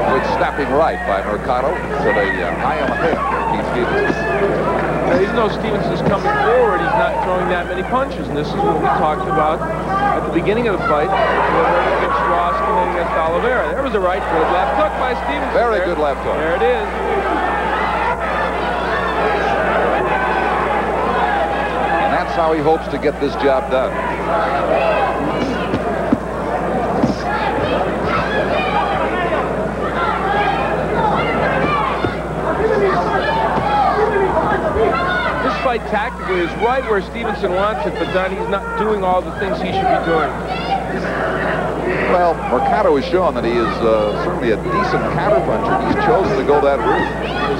Good snapping right by Mercado to the high on the head of Keith Stevenson. Even though Stevenson's coming forward, he's not throwing that many punches, and this is what we talked about at the beginning of the fight, against Ross and then against Oliveira. There was a right good left hook by Stevenson. Very good left hook. There it is. And that's how he hopes to get this job done. This fight tactically is right where Stevenson wants it, but then he's not doing all the things he should be doing. Well, Mercado has shown that he is certainly a decent counterpuncher. He's chosen to go that route.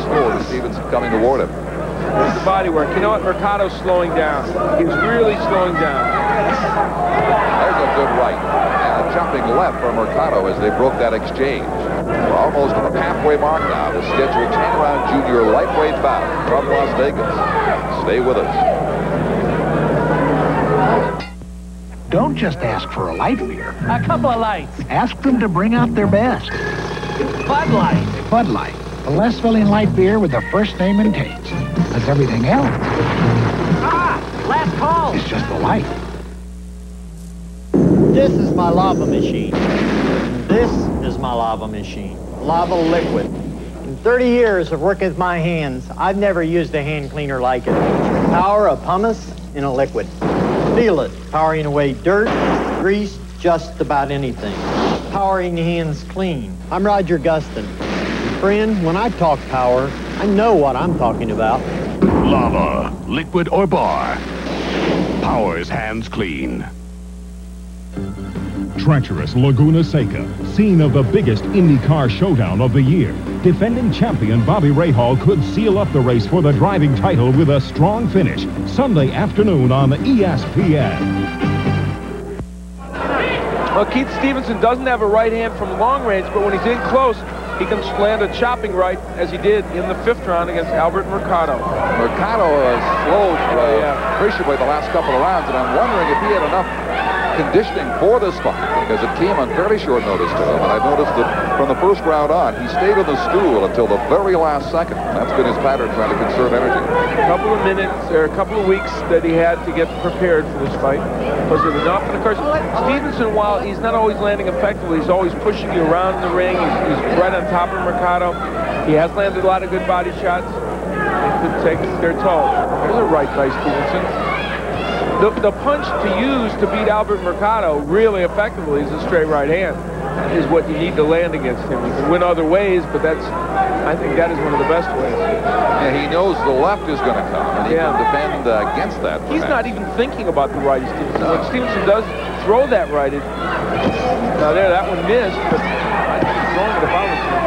Slow to Stevenson coming toward him. There's the body work. You know what? Mercado's slowing down. He's really slowing down. There's a good right. And a jumping left from Mercado as they broke that exchange. We're almost at the halfway mark now. The scheduled 10-round junior lightweight bout from Las Vegas. Stay with us. Don't just ask for a light beer. A couple of lights. Ask them to bring out their best. Bud Light. Bud Light, the less filling light beer with the first name and taste. As everything else. Ah, last call. It's just a light. This is my lava machine. This is my lava machine. Lava liquid. In 30 years of working with my hands, I've never used a hand cleaner like it. Power of pumice in a liquid. Feel it, powering away dirt, grease, just about anything. Powering hands clean. I'm Roger Gustin. Friend, when I talk power, I know what I'm talking about. Lava, liquid or bar, powers hands clean. Treacherous Laguna Seca, scene of the biggest IndyCar showdown of the year. Defending champion Bobby Rahal could seal up the race for the driving title with a strong finish. Sunday afternoon on ESPN. Well, Keith Stevenson doesn't have a right hand from long range, but when he's in close, he can land a chopping right, as he did in the 5th round against Alberto Mercado. Mercado has slowed appreciably the last couple of rounds, and I'm wondering if he had enough conditioning for this fight, because it came on fairly short notice to him, and I've noticed that from the first round on, he stayed on the stool until the very last second. That's been his pattern, trying to conserve energy. A couple of minutes, or a couple of weeks that he had to get prepared for this fight. Was it enough? And of course, Stevenson, while he's not always landing effectively, he's always pushing you around the ring. He's right on top of Mercado. He has landed a lot of good body shots. It could take their toll. There's a right by Stevenson. The punch to use to beat Alberto Mercado really effectively is a straight right hand. That is what you need to land against him. You can win other ways, but I think that is one of the best ways. Yeah, he knows the left is going to come, and he can defend against that. He's not even thinking about the right, Stevenson. No. When Stevenson does throw that right, now there, that one missed, but I think he's throwing it if I was him.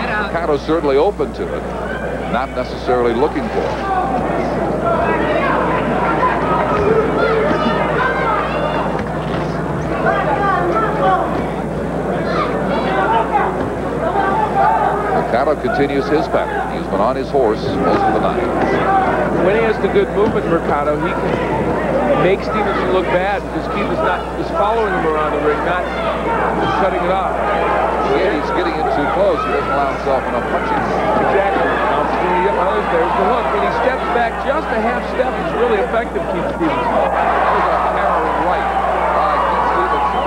Get out. Mercado's certainly open to it, not necessarily looking for it. Mercado continues his pattern. He's been on his horse most of the night. When he has the good movement, Mercado, he can make Stevenson look bad because Keith is following him around the ring, not cutting it off. Yeah, he's getting in too close. He doesn't allow himself enough punching. Exactly. There's the hook. When he steps back just a half step, it's really effective, Keith Stevenson. There's a harrowing right by Keith Stevenson.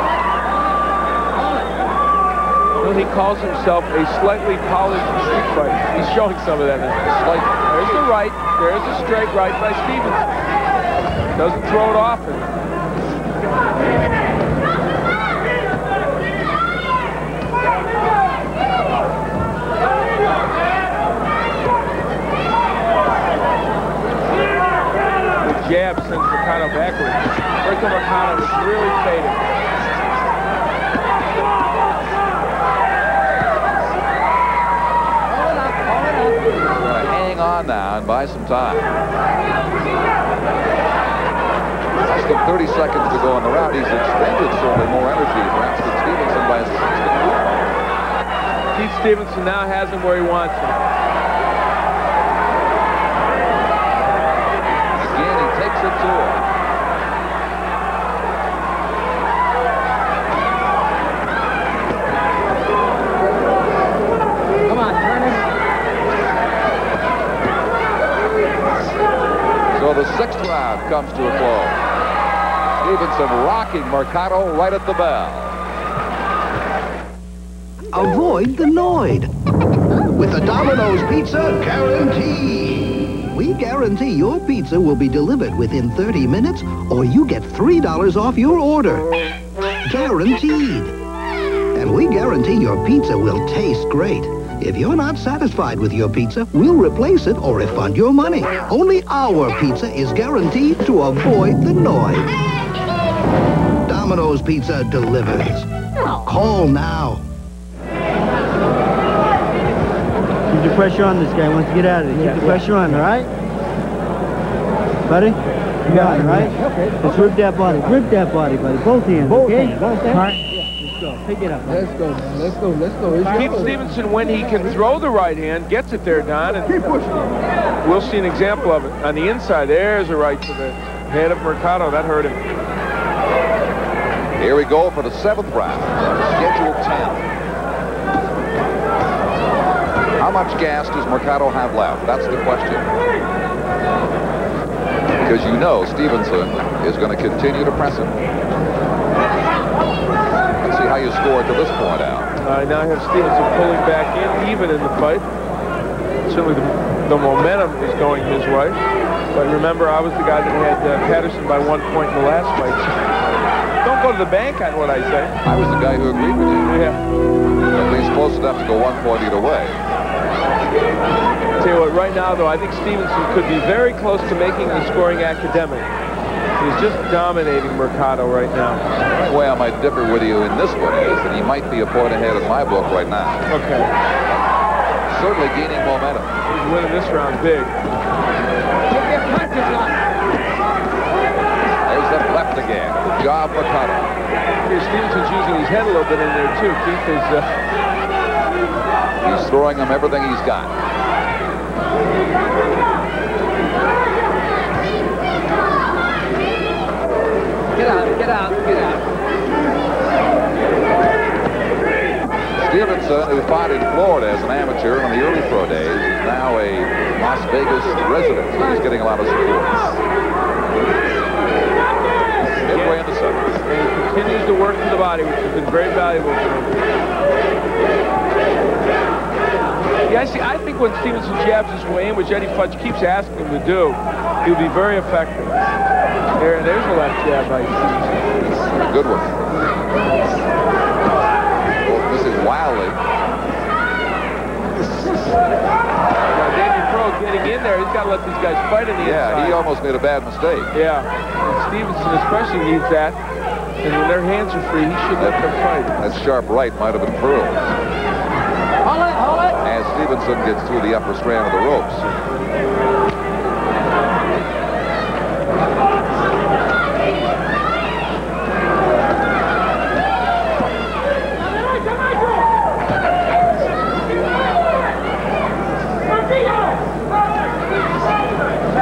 Well, he calls himself a slightly polished street fighter. He's showing some of that now. There's the right. There's a straight right by Stevenson. Doesn't throw it often. Jab sends Mercado backwards. Alberto Mercado is really fading. Hang on now and buy some time. Less than 30 seconds to go in the round. He's expended certainly more energy, perhaps, than Stevenson by his constant movement. Keith Stevenson now has him where he wants him. Takes it to him. sixth round comes to a close. Stevenson rocking Mercado right at the bell. Avoid the Noid with the Domino's Pizza Guarantee. We guarantee your pizza will be delivered within 30 minutes or you get $3 off your order. Guaranteed. And we guarantee your pizza will taste great. If you're not satisfied with your pizza, we'll replace it or refund your money. Only our pizza is guaranteed to avoid the Noid. Domino's Pizza delivers. Call now. Keep the pressure on this guy. He wants to get out of it. Keep the pressure on, all right? Buddy? You got it, right? Okay. Let's rip that body. Rip that body, buddy. Both hands, okay? Hands. All right. Let's go. Pick it up. Let's go, man. Let's go. Let's go. Keith Stevenson, when he can throw the right hand, gets it there, Don. And keep pushing. We'll see an example of it. On the inside, there's a right to the head of Mercado. That hurt him. Here we go for the 7th round. Schedule 10. How much gas does Mercado have left? That's the question. Because you know Stevenson is going to continue to press him. Let's see how you score to this point, Al. I now have Stevenson pulling back in, even in the fight. Certainly the momentum is going his way. But remember, I was the guy that had Patterson by 1 point in the last fight. Don't go to the bank on what I say. I was the guy who agreed with you. Yeah. At least close enough to go 1 point either way. Tell you what, right now, though, I think Stevenson could be very close to making the scoring academic. He's just dominating Mercado right now. The only way I might differ with you in this one is that he might be a point ahead in my book right now. Okay. Certainly gaining momentum. He's winning this round big. There's that left again. Good job, Mercado. Here, Stevenson's using his head a little bit in there, too. Keith is... He's throwing him everything he's got. Get out, get out, get out. Stevenson, who fought in Florida as an amateur in the early pro days, is now a Las Vegas resident. So he's getting a lot of support. Midway in the 7th. And he continues to work to the body, which has been very valuable to him. Yeah, see, I think when Stevenson jabs his way in, which Eddie Fudge keeps asking him to do, he'll be very effective. There's a left jab by Stevenson. A good one. Well, this is wildly. Now, Danny Pro getting in there. He's got to let these guys fight in the inside. Yeah, he almost made a bad mistake. Yeah, and Stevenson especially needs that. And when their hands are free, he should let them fight. That sharp right might have been pearls. Hold it, hold it. As Stevenson gets through the upper strand of the ropes.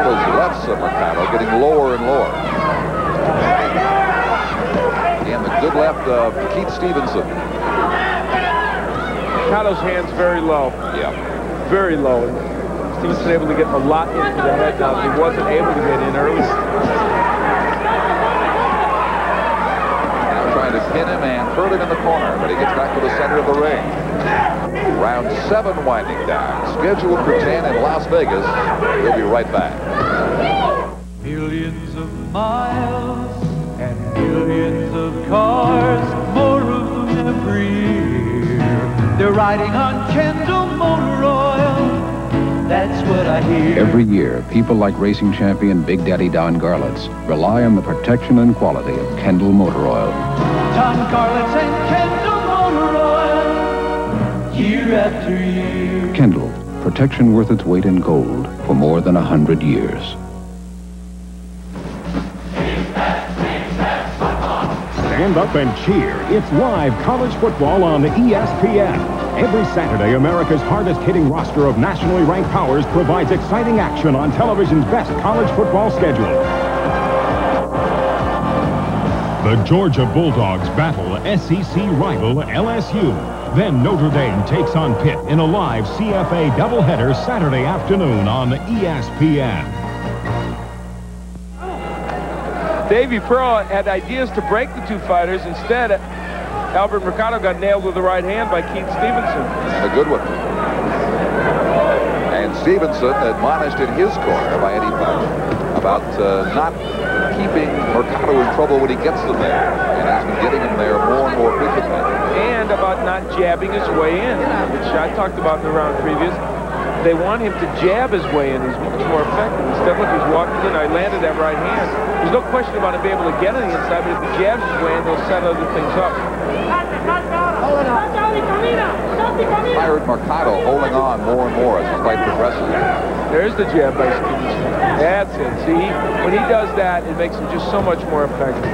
Those lefts of Mercado getting lower and lower. And the good left of Keith Stevenson. Mercado's hands very low. Yeah. Very low. And Stevenson able to get a lot into the head now. He wasn't able to get in early. Now trying to pin him and hurt him in the corner, but he gets back to the center of the ring. Round 7 winding down. Scheduled for 10 in Las Vegas. We'll be right back. Millions of miles and millions of cars, more of them every year. They're riding on Kendall Motor Oil. That's what I hear. Every year, people like racing champion Big Daddy Don Garlitz rely on the protection and quality of Kendall Motor Oil. Don Garlitz and Kendall Motor Oil, year after year. Kendall, protection worth its weight in gold for more than 100 years. Stand up and cheer. It's live college football on ESPN. Every Saturday, America's hardest-hitting roster of nationally ranked powers provides exciting action on television's best college football schedule. The Georgia Bulldogs battle SEC rival LSU. Then Notre Dame takes on Pitt in a live CFA doubleheader Saturday afternoon on ESPN. Davey Pearl had ideas to break the two fighters. Instead, Albert Mercado got nailed with the right hand by Keith Stevenson. And a good one. And Stevenson admonished in his corner by Eddie Buck about not keeping Mercado in trouble when he gets them there. And he's been getting him there more and more frequently. And about not jabbing his way in, which I talked about in the round previous. They want him to jab his way in. He's much more effective. Instead, look, he's walking in. I landed that right hand. There's no question about him being able to get on the inside, but if he jabs his way in, they'll set other things up. Hired Mercado holding on more and more as the fight progresses. There's the jab by Stevenson. That's it. See, when he does that, it makes him just so much more effective.